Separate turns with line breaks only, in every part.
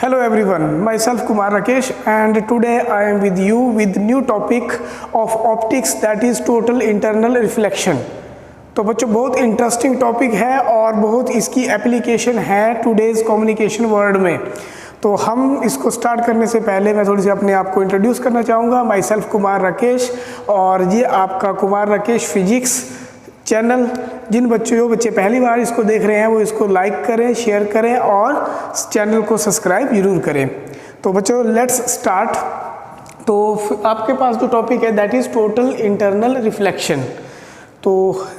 Hello everyone, myself Kumar Rakesh and today I am with you with new topic of optics that is total internal reflection। तो बच्चों बहुत interesting topic है और बहुत इसकी application है टुडेज कम्युनिकेशन वर्ल्ड में। तो हम इसको स्टार्ट करने से पहले मैं थोड़ी सी अपने आप को इंट्रोड्यूस करना चाहूँगा। माई सेल्फ कुमार राकेश और ये आपका कुमार राकेश फिजिक्स चैनल। जिन बच्चे पहली बार इसको देख रहे हैं वो इसको लाइक करें, शेयर करें और चैनल को सब्सक्राइब जरूर करें। तो बच्चों लेट्स स्टार्ट। तो आपके पास जो टॉपिक है that is total internal reflection. तो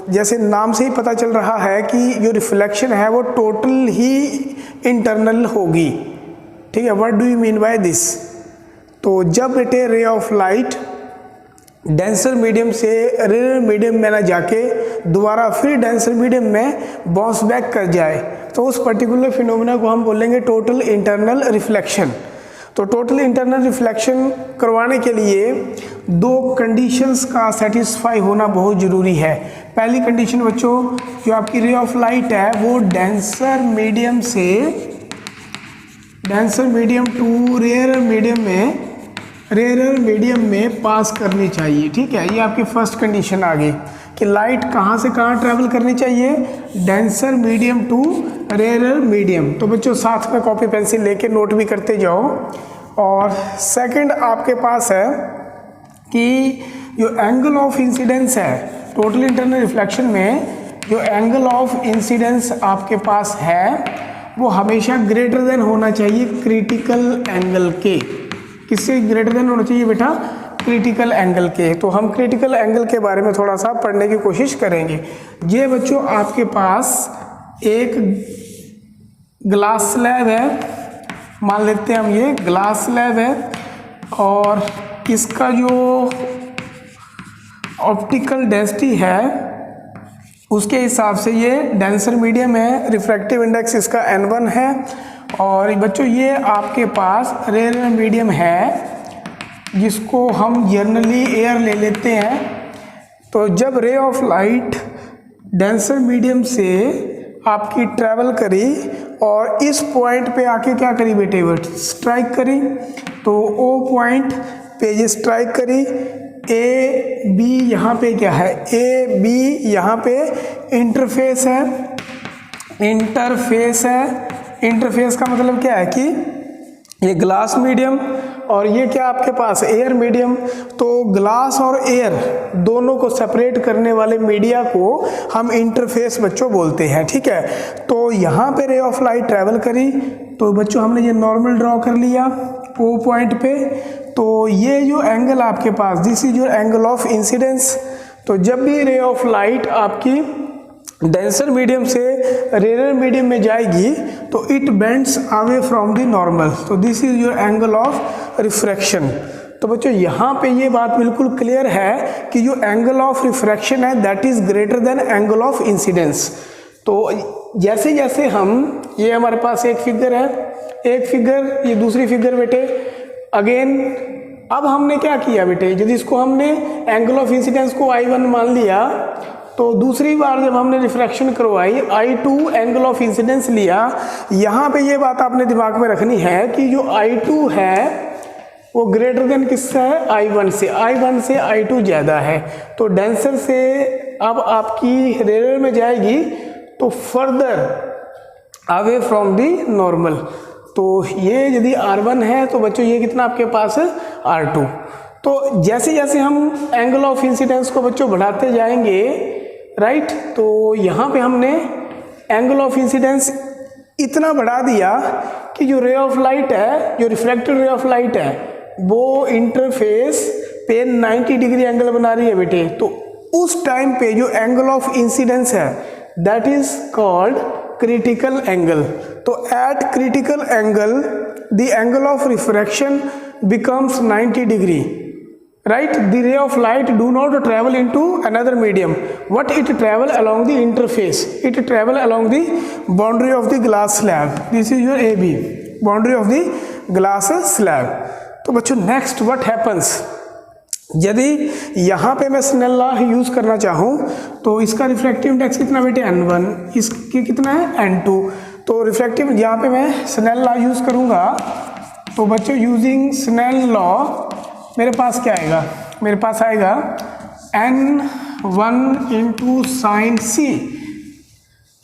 जैसे नाम से ही पता चल रहा है कि जो रिफ्लेक्शन है वो टोटल ही इंटरनल होगी। ठीक है, what do you mean by this? तो जब बेटे रे ऑफ लाइट डेंसर मीडियम से रेयर मीडियम में ना जाके दोबारा फिर डेंसर मीडियम में बाउंस बैक कर जाए तो उस पर्टिकुलर फिनोमेना को हम बोलेंगे टोटल इंटरनल रिफ्लेक्शन। तो टोटल इंटरनल रिफ्लेक्शन करवाने के लिए दो कंडीशंस का सेटिस्फाई होना बहुत ज़रूरी है। पहली कंडीशन बच्चों, जो आपकी रे ऑफ लाइट है वो denser medium to rarer medium में पास करनी चाहिए। ठीक है, ये आपकी फर्स्ट कंडीशन आ गई कि लाइट कहाँ से कहाँ ट्रैवल करनी चाहिए, denser medium to rarer medium. तो बच्चों साथ में कॉपी पेंसिल लेके नोट भी करते जाओ। और सेकंड आपके पास है कि जो एंगल ऑफ इंसिडेंस है टोटल इंटरनल रिफ्लेक्शन में, जो एंगल ऑफ इंसिडेंस आपके पास है वो हमेशा ग्रेटर देन होना चाहिए क्रिटिकल एंगल के। किससे ग्रेटर देन होना चाहिए बेटा? क्रिटिकल एंगल के। तो हम क्रिटिकल एंगल के बारे में थोड़ा सा पढ़ने की कोशिश करेंगे। ये बच्चों आपके पास एक ग्लास स्लैब है, मान लेते हैं हम ये ग्लास स्लैब है और इसका जो ऑप्टिकल डेंसिटी है उसके हिसाब से ये डेंसर मीडियम है, रिफ्रैक्टिव इंडेक्स इसका N1 है। और बच्चों ये आपके पास रेयर मीडियम है जिसको हम जनरली एयर ले लेते हैं। तो जब रे ऑफ लाइट डेंसर मीडियम से आपकी ट्रैवल करी और इस पॉइंट पे आके क्या करी बेटे, वो स्ट्राइक करी। तो ओ पॉइंट पे ये स्ट्राइक करी, ए बी यहाँ पे क्या है, ए बी यहाँ पे इंटरफेस है। इंटरफेस का मतलब क्या है कि ये ग्लास मीडियम और ये क्या आपके पास एयर मीडियम। तो ग्लास और एयर दोनों को सेपरेट करने वाले मीडिया को हम इंटरफेस बच्चों बोलते हैं। ठीक है, तो यहाँ पे रे ऑफ लाइट ट्रैवल करी तो बच्चों हमने ये नॉर्मल ड्रॉ कर लिया ओ पॉइंट पे। तो ये जो एंगल आपके पास, this is your angle of incidence. तो जब भी रे ऑफ लाइट आपकी डेंसर मीडियम से रेयर मीडियम में जाएगी तो it bends away from the normal. तो this is your angle of refraction. तो बच्चों यहाँ पे ये बात बिल्कुल क्लियर है कि जो एंगल ऑफ रिफ्रैक्शन है that is greater than angle of incidence. तो जैसे जैसे हम, ये हमारे पास एक फिगर है, एक फिगर, ये दूसरी फिगर बेटे अगेन। अब हमने क्या किया बेटे, यदि इसको हमने एंगल ऑफ इंसिडेंस को I1 मान लिया तो दूसरी बार जब हमने रिफ्रैक्शन करवाई I2 एंगल ऑफ इंसिडेंस लिया। यहाँ पे ये बात आपने दिमाग में रखनी है कि जो I2 है वो ग्रेटर देन किससे है, I1 से I2 ज़्यादा है। तो डेंसर से अब आपकी रेयर में जाएगी तो further away from the normal. तो ये यदि R1 है तो बच्चों ये कितना आपके पास है, R2। तो जैसे जैसे हम एंगल ऑफ इंसिडेंस को बच्चों बढ़ाते जाएंगे, राइट, तो यहाँ पे हमने एंगल ऑफ इंसिडेंस इतना बढ़ा दिया कि जो रे ऑफ लाइट है, जो रिफ्लेक्टेड रे ऑफ लाइट है वो इंटरफेस पे 90 डिग्री एंगल बना रही है बेटे। तो उस टाइम पे जो एंगल ऑफ इंसिडेंस है that is called critical angle. तो at critical angle the angle of refraction becomes 90 degree, right? The ray of light do not travel into another medium. What it travel along the interface, it travel along the boundary of the glass slab. This is your AB, boundary of the glass slab. तो बच्चों next what happens, यदि यहाँ पे मैं Snell law use करना चाहूँ तो इसका रिफ्रैक्टिव इंडेक्स कितना बेटे, N1, इसके कितना है, N2। तो रिफ्रैक्टिव यहाँ पे मैं स्नेल लॉ यूज़ करूँगा। तो बच्चों यूजिंग स्नेल लॉ मेरे पास क्या आएगा, मेरे पास आएगा n1 इंटू साइन सी।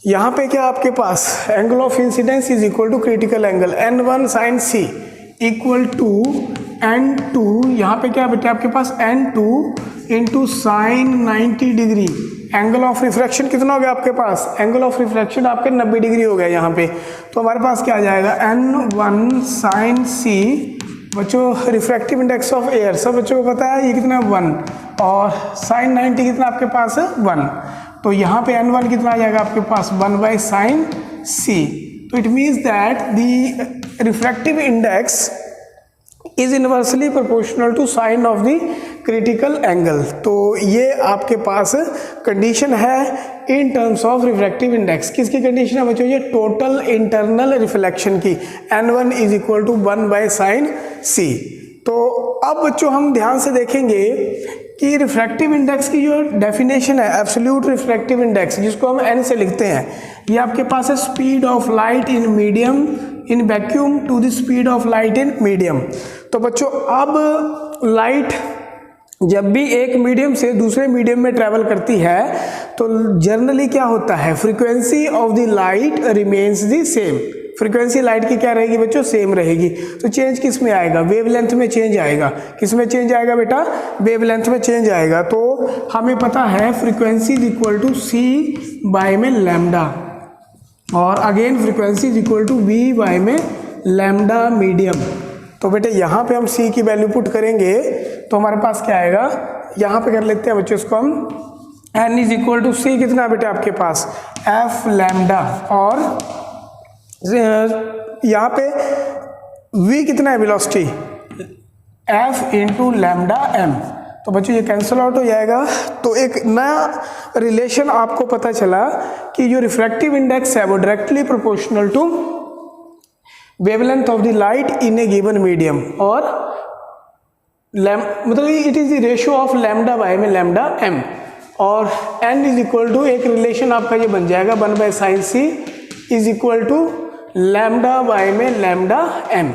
यहाँ पे क्या आपके पास angle of incidence is equal to critical angle n1 sine C equal to n2, यहाँ पे क्या बेटा आपके पास n2 into sine 90 degree. Angle of refraction कितना हो गया आपके पास, एंगल ऑफ रिफ्रैक्शन आपके 90 डिग्री हो गया यहाँ पे। तो हमारे पास क्या आ जाएगा n1 साइन सी। बच्चों रिफ्रैक्टिव इंडेक्स ऑफ एयर सब बच्चों को पता है, ये कितना 1 और साइन 90 कितना आपके पास है 1। तो यहाँ पे n1 कितना आ जाएगा आपके पास 1 बाई साइन सी। तो it means that the refractive index is inversely proportional to sine of the critical angle. तो ये आपके पास कंडीशन है in terms of refractive index. किसकी कंडीशन है बच्चों, ये टोटल इंटरनल रिफ्लेक्शन की, n1 is equal to 1 by sine C. तो अब बच्चों हम ध्यान से देखेंगे कि रिफ्रैक्टिव इंडेक्स की जो डेफिनेशन है, एब्सोल्यूट रिफ्रैक्टिव इंडेक्स जिसको हम n से लिखते हैं, ये आपके पास है speed of light in medium in vacuum to the speed of light in medium. तो बच्चों अब लाइट जब भी एक मीडियम से दूसरे मीडियम में ट्रैवल करती है तो जनरली क्या होता है, frequency of the light remains the same. Frequency light की क्या रहेगी बच्चों, सेम रहेगी। तो चेंज किस में आएगा, वेवलेंथ में चेंज आएगा। किस में चेंज आएगा बेटा, वेवलेंथ में चेंज आएगा। तो हमें पता है frequency is equal to c by में लैम्डा, और again frequency is equal to v by में लैम्डा मीडियम। तो बेटे यहाँ पे हम सी की वैल्यू पुट करेंगे तो हमारे पास क्या आएगा, यहाँ पे कर लेते हैं बच्चों इसको हम n इज इक्वल टू सी कितना बेटे आपके पास एफ लैम्डा, और यहाँ पे v कितना है velocity f into lambda m। तो बच्चों ये कैंसिल आउट हो जाएगा। तो एक नया रिलेशन आपको पता चला कि जो रिफ्रैक्टिव इंडेक्स है वो directly proportional to wavelength of the light in a given medium, और मतलब it is the ratio of lambda by में लैम्डा m, और n इज इक्वल टू एक रिलेशन आपका ये बन जाएगा 1 by sine c is equal to lambda by में लैम्डा m।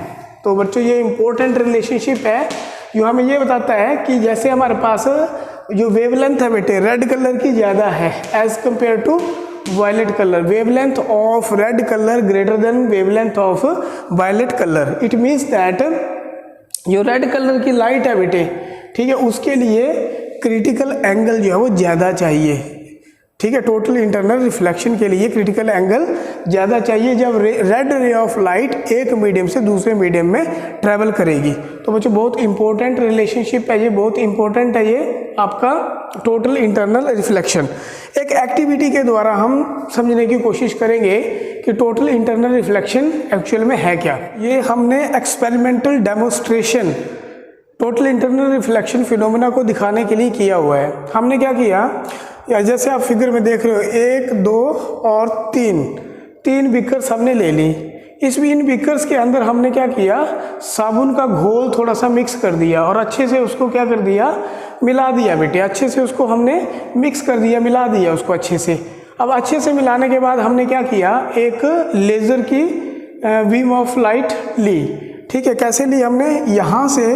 तो बच्चों ये इंपॉर्टेंट रिलेशनशिप है जो हमें ये बताता है कि जैसे हमारे पास जो वेवलेंथ है बेटे रेड कलर की ज़्यादा है as compared to violet colour, wavelength of red colour greater than wavelength of violet colour. It means that जो रेड कलर की लाइट है बेटे, ठीक है, उसके लिए क्रिटिकल एंगल जो है वो ज़्यादा चाहिए। ठीक है, टोटल इंटरनल रिफ्लेक्शन के लिए क्रिटिकल एंगल ज़्यादा चाहिए जब रेड रे ऑफ लाइट एक मीडियम से दूसरे मीडियम में ट्रैवल करेगी। तो बच्चों बहुत इंपॉर्टेंट रिलेशनशिप है ये, बहुत इंपॉर्टेंट है ये आपका टोटल इंटरनल रिफ्लेक्शन। एक एक्टिविटी के द्वारा हम समझने की कोशिश करेंगे कि टोटल इंटरनल रिफ्लेक्शन एक्चुअल में है क्या। ये हमने experimental demonstration total internal reflection phenomena को दिखाने के लिए किया हुआ है। हमने क्या किया, या जैसे आप फिगर में देख रहे हो 1, 2 और 3 बीकर्स हमने ले ली। इन बीकर्स के अंदर हमने क्या किया, साबुन का घोल थोड़ा सा मिक्स कर दिया और अच्छे से उसको क्या कर दिया, मिला दिया बेटे। अच्छे से उसको हमने मिक्स कर दिया, मिला दिया उसको अच्छे से। अब अच्छे से मिलाने के बाद हमने क्या किया, एक लेज़र की बीम ऑफ लाइट ली। ठीक है, कैसे ली हमने, यहाँ से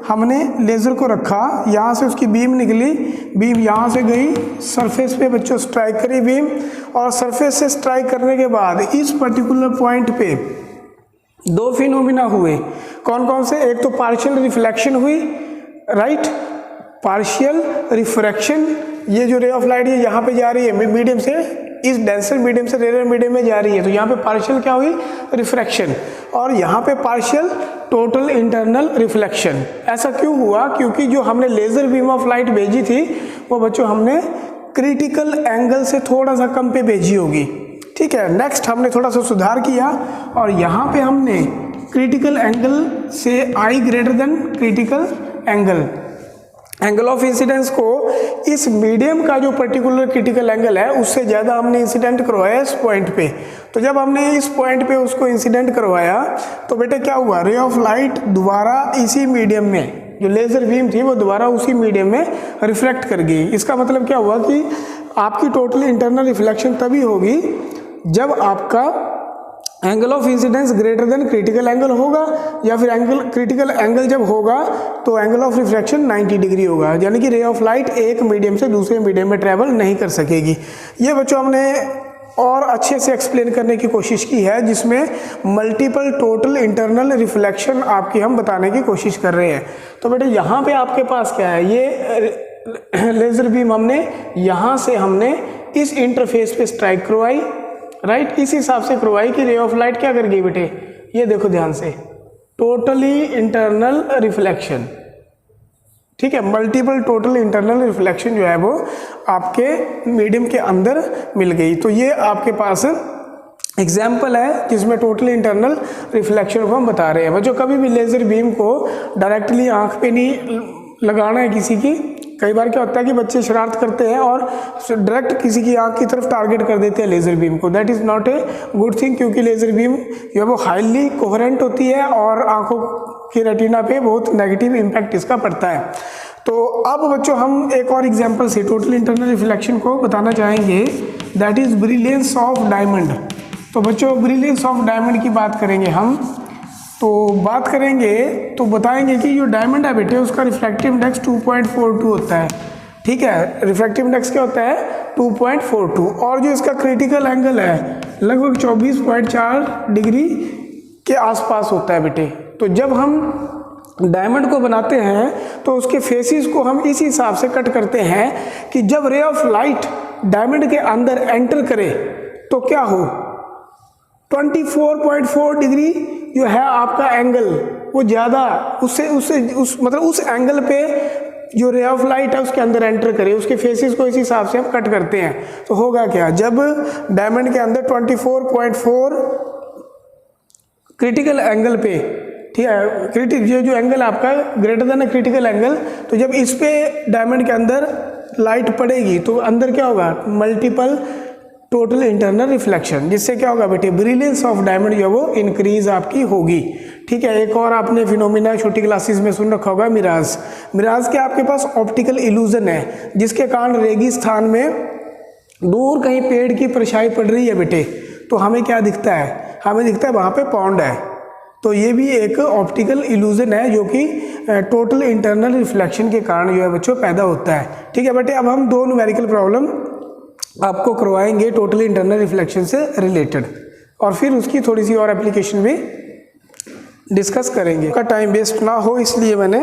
हमने लेज़र को रखा, यहाँ से उसकी बीम निकली, बीम यहाँ से गई सरफेस पे बच्चों स्ट्राइक करी बीम, और सरफेस से स्ट्राइक करने के बाद इस पर्टिकुलर पॉइंट पे 2 फिनोमिना हुए। कौन कौन से, एक तो पार्शियल रिफ्लेक्शन हुई, राइट, पार्शियल रिफ्रैक्शन, ये जो रे ऑफ लाइट ये यहाँ पे जा रही है मीडियम से, इस डेंसर मीडियम से रेयर मीडियम में जा रही है, तो यहाँ पे पार्शियल क्या हुई, रिफ्रैक्शन, और यहाँ पे पार्शियल टोटल इंटरनल रिफ्लेक्शन। ऐसा क्यों हुआ, क्योंकि जो हमने लेज़र बीम ऑफ लाइट भेजी थी वो बच्चों हमने क्रिटिकल एंगल से थोड़ा सा कम पे भेजी होगी। ठीक है, नेक्स्ट हमने थोड़ा सा सुधार किया और यहाँ पे हमने क्रिटिकल एंगल से I greater than critical angle of incidence को इस मीडियम का जो पर्टिकुलर क्रिटिकल एंगल है उससे ज़्यादा हमने इंसिडेंट करवाया इस पॉइंट पे। तो जब हमने इस पॉइंट पे उसको इंसिडेंट करवाया तो बेटे क्या हुआ, रे ऑफ लाइट दोबारा इसी मीडियम में, जो लेज़र बीम थी वो दोबारा उसी मीडियम में रिफ्लेक्ट कर गई। इसका मतलब क्या हुआ कि आपकी टोटल इंटरनल रिफ्लेक्शन तभी होगी जब आपका angle of incidence greater than critical angle होगा, या फिर क्रिटिकल एंगल जब होगा तो एंगल ऑफ रिफ्रैक्शन 90 डिग्री होगा, यानी कि रे ऑफ लाइट एक मीडियम से दूसरे मीडियम में ट्रेवल नहीं कर सकेगी। ये बच्चों हमने और अच्छे से एक्सप्लेन करने की कोशिश की है, जिसमें मल्टीपल टोटल इंटरनल रिफ्लेक्शन आपकी हम बताने की कोशिश कर रहे हैं। तो बेटे यहाँ पे आपके पास क्या है, ये लेज़र बीम हमने यहाँ से हमने इस इंटरफेस पे स्ट्राइक करवाई, राइट, इस हिसाब से करवाई कि रे ऑफ लाइट क्या कर गई बेटे, ये देखो ध्यान से, टोटली इंटरनल रिफ्लेक्शन, ठीक है, मल्टीपल टोटल इंटरनल रिफ्लेक्शन जो है वो आपके मीडियम के अंदर मिल गई। तो ये आपके पास एग्जाम्पल है जिसमें टोटल इंटरनल रिफ्लेक्शन को हम बता रहे हैं। बच्चों कभी भी लेज़र बीम को डायरेक्टली आंख पे नहीं लगाना है किसी की। कई बार क्या होता है कि बच्चे शरारत करते हैं और डायरेक्ट किसी की आंख की तरफ टारगेट कर देते हैं लेज़र बीम को। That is not a good thing, क्योंकि लेज़र बीम जो है वो हाईली कोहेरेंट होती है और आंखों की रेटिना पे बहुत नेगेटिव इम्पैक्ट इसका पड़ता है। तो अब बच्चों हम एक और एग्जांपल से टोटल इंटरनल रिफ्लेक्शन को बताना चाहेंगे, that is brilliance of diamond. तो बच्चों ब्रिलियंस ऑफ डायमंड की बात करेंगे हम, तो बात करेंगे तो बताएंगे कि जो डायमंड है बेटे उसका रिफ्रैक्टिव इंडेक्स 2.42 होता है, ठीक है, रिफ्रैक्टिव इंडेक्स क्या होता है 2.42, और जो इसका क्रिटिकल एंगल है लगभग 24.4 डिग्री के आसपास होता है बेटे। तो जब हम डायमंड को बनाते हैं तो उसके फेसिस को हम इस हिसाब से कट करते हैं कि जब रे ऑफ लाइट डायमंड के अंदर एंटर करे तो क्या हो, 24.4 डिग्री जो है आपका एंगल वो ज़्यादा उस एंगल पे जो रे ऑफ लाइट है उसके अंदर एंटर करे, उसके फेसिस को इस हिसाब से हम कट करते हैं। तो होगा क्या, जब डायमंड के अंदर 24.4 क्रिटिकल एंगल पे, ठीक है, ये जो एंगल आपका ग्रेटर देन क्रिटिकल एंगल, तो जब इस पे डायमंड के अंदर लाइट पड़ेगी तो अंदर क्या होगा, मल्टीपल टोटल इंटरनल रिफ्लेक्शन, जिससे क्या होगा बेटे ब्रिलियंस ऑफ डायमंड जो वो इंक्रीज आपकी होगी। ठीक है, एक और आपने फिनोमिना छोटी क्लासेस में सुन रखा होगा, मिराज। मिराज के आपके पास ऑप्टिकल इल्यूजन है, जिसके कारण रेगिस्तान में दूर कहीं पेड़ की परछाई पड़ रही है बेटे, तो हमें क्या दिखता है, हमें दिखता है वहाँ पे पॉन्ड है। तो ये भी एक ऑप्टिकल इल्यूजन है जो कि टोटल इंटरनल रिफ्लेक्शन के कारण जो है बच्चों पैदा होता है। ठीक है बेटे, अब हम दो न्यूमेरिकल प्रॉब्लम आपको करवाएंगे टोटल इंटरनल रिफ्लेक्शन से रिलेटेड, और फिर उसकी थोड़ी सी और एप्लीकेशन भी डिस्कस करेंगे। का टाइम वेस्ट ना हो इसलिए मैंने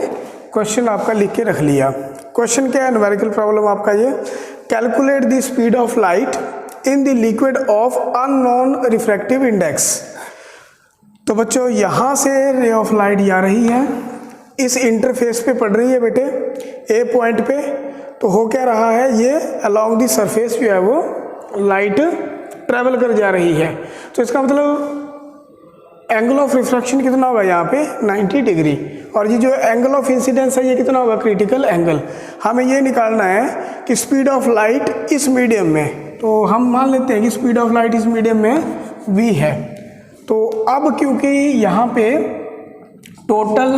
क्वेश्चन आपका लिख के रख लिया। क्वेश्चन क्या है, न्यूमेरिकल प्रॉब्लम आपका ये, calculate the speed of light in the liquid of unknown refractive index. तो बच्चों यहाँ से रे ऑफ लाइट जा रही है, इस इंटरफेस पे पड़ रही है बेटे ए पॉइंट पे, तो हो क्या रहा है, ये अलोंग दी सरफेस जो है वो लाइट ट्रेवल कर जा रही है। तो इसका मतलब एंगल ऑफ रिफ्रैक्शन कितना होगा यहाँ पे 90 डिग्री, और ये जो एंगल ऑफ इंसिडेंस है ये कितना होगा, क्रिटिकल एंगल। हमें ये निकालना है कि स्पीड ऑफ लाइट इस मीडियम में, तो हम मान लेते हैं कि स्पीड ऑफ लाइट इस मीडियम में v है। तो अब क्योंकि यहाँ पे टोटल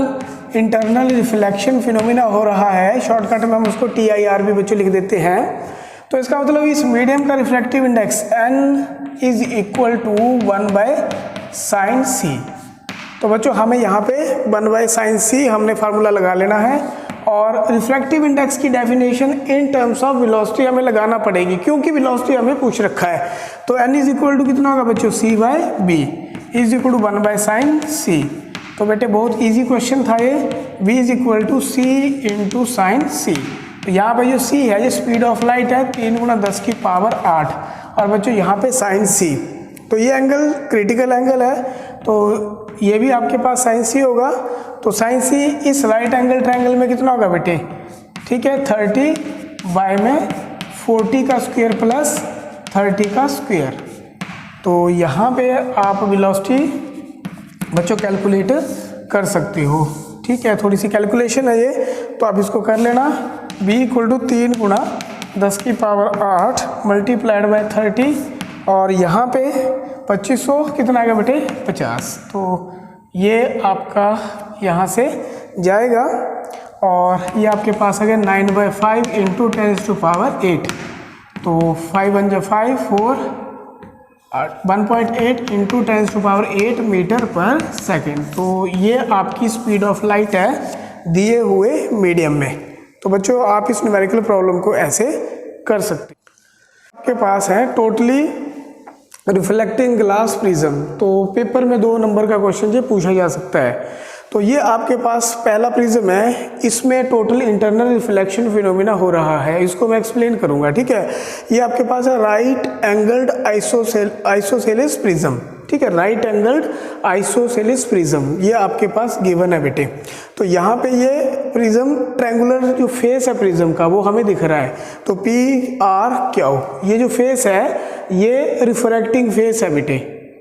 इंटरनल रिफ्लेक्शन फिनोमिना हो रहा है, शॉर्टकट में हम उसको TIR भी बच्चों लिख देते हैं, तो इसका मतलब इस मीडियम का refractive index n is equal to 1/sin c। तो बच्चों हमें यहाँ पे 1/sin c हमने फार्मूला लगा लेना है, और रिफ्रैक्टिव इंडेक्स की definition in terms of velocity हमें लगाना पड़ेगी, क्योंकि वेलोसिटी हमें पूछ रखा है। तो n इज इक्वल टू कितना होगा बच्चों, c/b is equal to 1/sin c। तो बेटे बहुत इजी क्वेश्चन था ये, v is equal to c into sine C. तो यहाँ पे जो c है ये स्पीड ऑफ लाइट है 3 × 10⁸, और बच्चों यहाँ पे साइन c, तो ये एंगल क्रिटिकल एंगल है, तो ये भी आपके पास साइन c होगा। तो साइन c इस राइट एंगल ट्रायंगल में कितना होगा बेटे, ठीक है, 30 में 40 का स्क्वायर प्लस 30 का स्क्वायर। तो यहाँ पे आप वेलोसिटी बच्चों कैलकुलेट कर सकते हो। ठीक है, थोड़ी सी कैलकुलेशन है ये, तो आप इसको कर लेना। v equal to 3 × 10⁸ multiplied by 30, और यहाँ पे 2500 कितना आएगा बेटे 50। तो ये आपका यहाँ से जाएगा, और ये आपके पास आ गया 9/5 × 10⁸ 8। तो 5 × 5 4 1.8 इंटू 10⁸ मीटर पर सेकेंड। तो ये आपकी स्पीड ऑफ लाइट है दिए हुए मीडियम में। तो बच्चों आप इस न्यूमेरिकल प्रॉब्लम को ऐसे कर सकते हैं। आपके पास है टोटली रिफ्लेक्टिंग ग्लास प्रिज्म। तो पेपर में 2 नंबर का क्वेश्चन ये पूछा जा सकता है। तो ये आपके पास पहला प्रिज्म है, इसमें टोटल इंटरनल रिफ्लेक्शन फिनोमिना हो रहा है, इसको मैं एक्सप्लेन करूंगा, ठीक है। ये आपके पास है राइट एंगल्ड आइसोसेलेस प्रिज्म, ठीक है, राइट एंगल्ड आइसोसेलेस प्रिज्म ये आपके पास गिवन है बेटे। तो यहाँ पे ये प्रिज्म ट्रायंगुलर जो फेस है प्रिज्म का वो हमें दिख रहा है। तो PRQ ये जो फेस है ये रिफ्रैक्टिंग फेस है बेटे,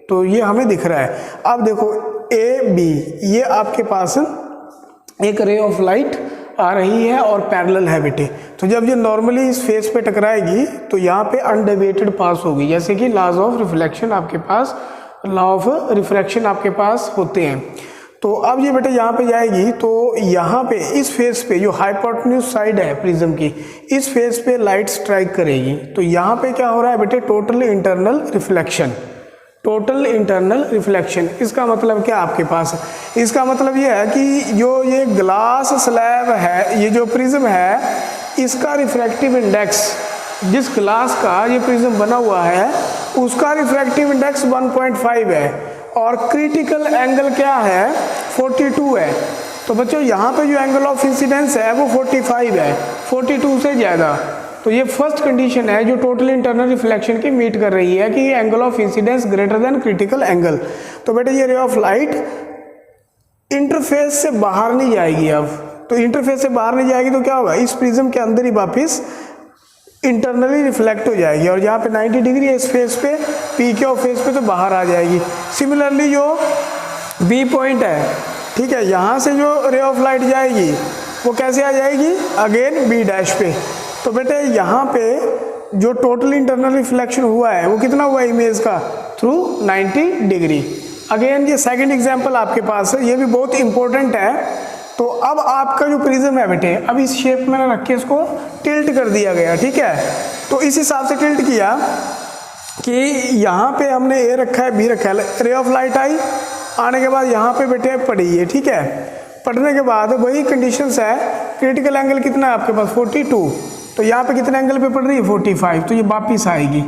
तो ये हमें दिख रहा है। अब देखो AB ये आपके पास एक रे ऑफ लाइट आ रही है और पैरेलल है बेटे। तो जब ये नॉर्मली इस फेस पे टकराएगी तो यहाँ पे अनडेविएटेड पास होगी, जैसे कि लॉज ऑफ रिफ्लेक्शन आपके पास, लॉ ऑफ रिफ्रैक्शन आपके पास होते हैं। तो अब ये बेटे यहाँ पे जाएगी तो यहाँ पे इस फेस पे जो हाइपोटेन्यूज साइड है प्रिज्म की, इस फेस पे लाइट स्ट्राइक करेगी। तो यहाँ पे क्या हो रहा है बेटे, total internal reflection, total internal reflection. इसका मतलब क्या आपके पास, इसका मतलब ये है कि जो ये ग्लास स्लैब है, ये जो प्रिज्म है, इसका रिफ्रैक्टिव इंडेक्स, जिस ग्लास का ये प्रिज्म बना हुआ है उसका रिफ्रैक्टिव इंडेक्स 1.5 है और क्रिटिकल एंगल क्या है 42 है। तो बच्चों यहाँ पे जो एंगल ऑफ इंसिडेंस है वो 45 है, 42 से ज़्यादा। तो ये फर्स्ट कंडीशन है जो टोटल इंटरनल रिफ्लेक्शन की मीट कर रही है कि angle of incidence greater than critical angle. तो बेटे ये रे ऑफ लाइट इंटरफेस से बाहर नहीं जाएगी। अब तो इंटरफेस से बाहर नहीं जाएगी तो क्या होगा, इस प्रिज्म के अंदर ही वापिस इंटरनली रिफ्लेक्ट हो जाएगी और यहाँ पे 90 डिग्री है इस फेस पे, PQ फेस पे, तो बाहर आ जाएगी। सिमिलरली जो B पॉइंट है, ठीक है, यहाँ से जो रे ऑफ लाइट जाएगी वो कैसे आ जाएगी, अगेन B डैश पे। तो बेटे यहाँ पे जो टोटल इंटरनल रिफ्लेक्शन हुआ है वो कितना हुआ है इमेज का, थ्रू 90 डिग्री। अगेन ये सेकंड एग्जांपल आपके पास है, ये भी बहुत इंपॉर्टेंट है। तो अब आपका जो प्रिज्म है बेटे, अब इस शेप में रख के इसको टिल्ट कर दिया गया, ठीक है। तो इस हिसाब से टिल्ट किया कि यहाँ पे हमने A रखा है, B रखा है, रे ऑफ लाइट आई, आने के बाद यहाँ पे बेटे पड़ी है, ठीक है। पढ़ने के बाद वही कंडीशंस है, क्रिटिकल एंगल कितना है आपके पास 42, तो यहाँ पे कितने एंगल पे पड़ रही है 45, तो ये वापिस आएगी।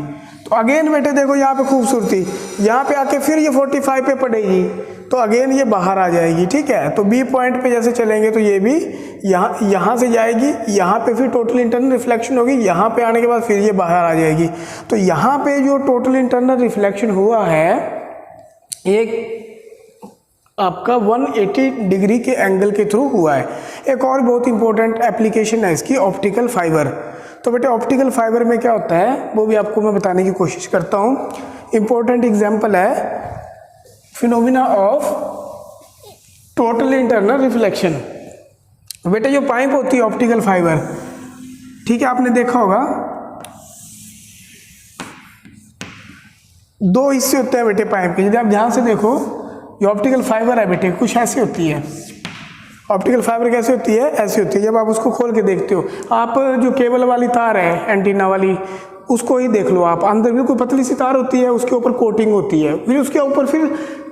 तो अगेन बेटे देखो यहाँ पे खूबसूरती, यहाँ पे आके फिर ये 45 पे पड़ेगी, तो अगेन ये बाहर आ जाएगी, ठीक है। तो B पॉइंट पे जैसे चलेंगे तो ये भी यहाँ से जाएगी, यहाँ पे फिर टोटल इंटरनल रिफ्लेक्शन होगी, यहाँ पे आने के बाद फिर ये बाहर आ जाएगी। तो यहाँ पे जो टोटल इंटरनल रिफ्लेक्शन हुआ है एक आपका 180 डिग्री के एंगल के थ्रू हुआ है। एक और बहुत इंपॉर्टेंट एप्लीकेशन है इसकी, ऑप्टिकल फाइबर। तो बेटे ऑप्टिकल फाइबर में क्या होता है वो भी आपको मैं बताने की कोशिश करता हूँ। इंपॉर्टेंट एग्जांपल है phenomena of total internal reflection. बेटे जो पाइप होती है ऑप्टिकल फाइबर, ठीक है, आपने देखा होगा 2 हिस्से होते हैं बेटे पाइप के। यदि आप ध्यान से देखो, ये ऑप्टिकल फाइबर है बेटे, कुछ ऐसी होती है। ऑप्टिकल फाइबर कैसे होती है, ऐसी होती है। जब आप उसको खोल के देखते हो, आप जो केबल वाली तार है एंटीना वाली, उसको ही देख लो आप, अंदर बिल्कुल पतली सी तार होती है, उसके ऊपर कोटिंग होती है, फिर उसके ऊपर फिर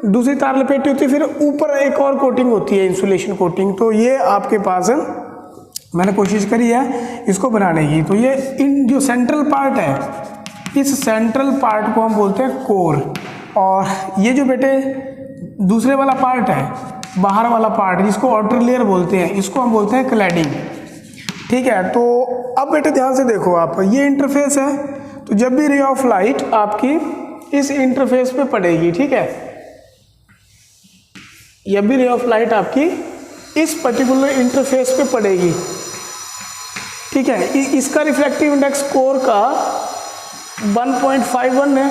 दूसरी तार लपेटी होती है, फिर ऊपर एक और कोटिंग होती है, इंसुलेशन कोटिंग। तो ये आपके पास मैंने कोशिश करी है इसको बनाने की। तो ये इन जो सेंट्रल पार्ट है, इस सेंट्रल पार्ट को हम बोलते हैं कोर, और ये जो बेटे दूसरे वाला पार्ट है, बाहर वाला पार्ट, जिसको आउटर लेयर बोलते हैं, इसको हम बोलते हैं क्लैडिंग, ठीक है। तो अब बेटे ध्यान से देखो आप, ये इंटरफेस है, तो जब भी रे ऑफ लाइट आपकी इस इंटरफेस पे पड़ेगी, ठीक है, जब भी रे ऑफ लाइट आपकी इस पर्टिकुलर इंटरफेस पे पड़ेगी, ठीक है, इसका रिफ्लेक्टिव इंडेक्स कोर का 1.51 है,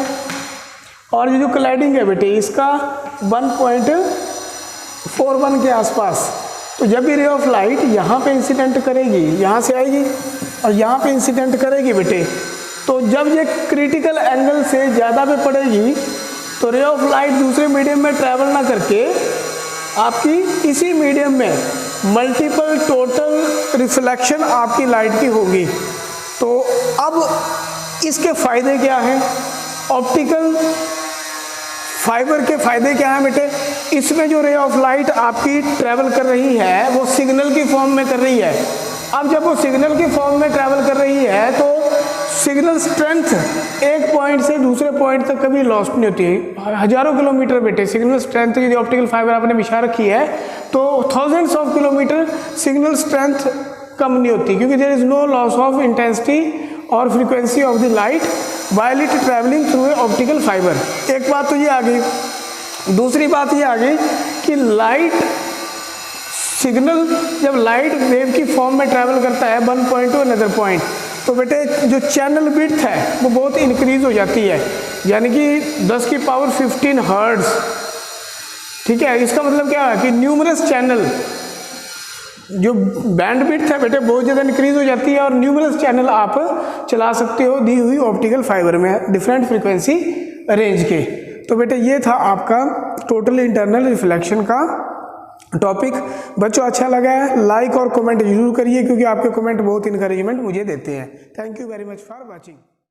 और ये जो क्लैडिंग है बेटे इसका 1.41 के आसपास। तो जब भी रे ऑफ लाइट यहाँ पे इंसिडेंट करेगी, यहाँ से आएगी और यहाँ पे इंसिडेंट करेगी बेटे, तो जब ये क्रिटिकल एंगल से ज़्यादा पे पड़ेगी तो रे ऑफ लाइट दूसरे मीडियम में ट्रैवल ना करके आपकी इसी मीडियम में मल्टीपल टोटल रिफ्लेक्शन आपकी लाइट की होगी। तो अब इसके फ़ायदे क्या हैं, ऑप्टिकल फाइबर के फायदे क्या हैं बेटे, इसमें जो रे ऑफ लाइट आपकी ट्रैवल कर रही है वो सिग्नल की फॉर्म में कर रही है। अब जब वो सिग्नल की फॉर्म में ट्रैवल कर रही है तो सिग्नल स्ट्रेंथ एक पॉइंट से दूसरे पॉइंट तक कभी लॉस्ट नहीं होती है। हजारों किलोमीटर बेटे सिग्नल स्ट्रेंथ, यदि ऑप्टिकल फाइबर आपने बिछा रखी है तो thousands of kilometre signal strength कम नहीं होती, क्योंकि there is no loss of intensity और frequency of the light while it travelling through a optical fibre. एक बात तो ये आ गई। दूसरी बात ये आ गई कि लाइट सिग्नल जब लाइट वेव की फॉर्म में ट्रैवल करता है one point two another point, तो बेटे जो चैनल विड्थ है वो बहुत इंक्रीज हो जाती है, यानी कि 10 की पावर 15 हर्ट्ज। ठीक है, इसका मतलब क्या है कि न्यूमरस चैनल, जो बैंड विड्थ है बेटे बहुत ज़्यादा इंक्रीज हो जाती है और न्यूमरस चैनल आप चला सकते हो दी हुई ऑप्टिकल फाइबर में डिफरेंट फ्रीक्वेंसी रेंज के। तो बेटे ये था आपका टोटल इंटरनल रिफ्लेक्शन का टॉपिक। बच्चों अच्छा लगा है लाइक और कमेंट जरूर करिए, क्योंकि आपके कमेंट बहुत इनकरेजमेंट मुझे देते हैं। Thank you very much for watching.